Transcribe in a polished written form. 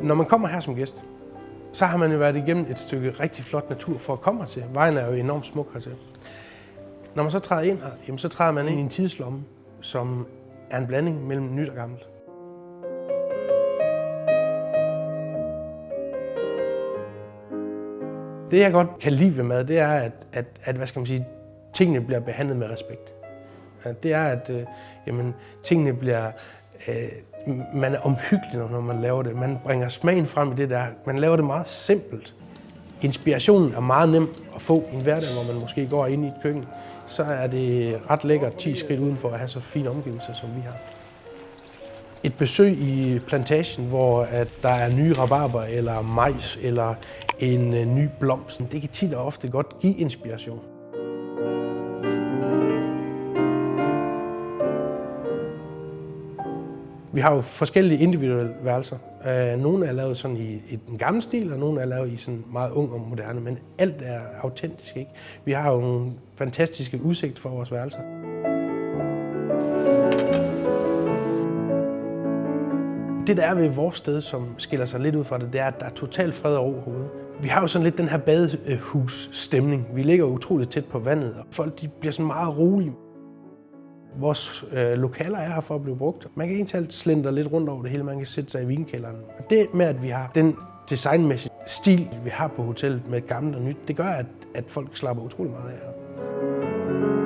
Når man kommer her som gæst, så har man jo været igennem et stykke rigtig flot natur for at komme hertil. Vejen er jo enormt smuk hertil. Når man så træder ind her, jamen så træder man ind i en tidslomme, som er en blanding mellem nyt og gammelt. Det jeg godt kan lide ved mad, det er, at hvad skal man sige, tingene bliver behandlet med respekt. Det er, at tingene bliver... man er omhyggelig, når man laver det. Man bringer smagen frem i det der. Man laver det meget simpelt. Inspirationen er meget nem at få i en hverdag, hvor man måske går ind i et køkken. Så er det ret lækkert 10 skridt udenfor at have så fine omgivelser, som vi har. Et besøg i plantagen, hvor der er nye rabarber eller majs eller en ny blomst, det kan tit og ofte godt give inspiration. Vi har jo forskellige individuelle værelser. Nogle er lavet sådan i den gamle stil, og nogle er lavet i sådan meget ung og moderne, men alt er autentisk, ikke? Vi har jo nogle fantastiske udsigt for vores værelser. Det der er ved vores sted, som skiller sig lidt ud fra det, det er, at der er total fred og ro herude. Vi har jo sådan lidt den her badehus-stemning. Vi ligger utroligt tæt på vandet, og folk de bliver sådan meget rolige. Vores lokaler er her for at blive brugt. Man kan egentlig slendre lidt rundt over det hele, man kan sætte sig i vinkælderen. Og det med, at vi har den designmæssige stil, vi har på hotellet med gammelt og nyt, det gør, at folk slapper utrolig meget af her.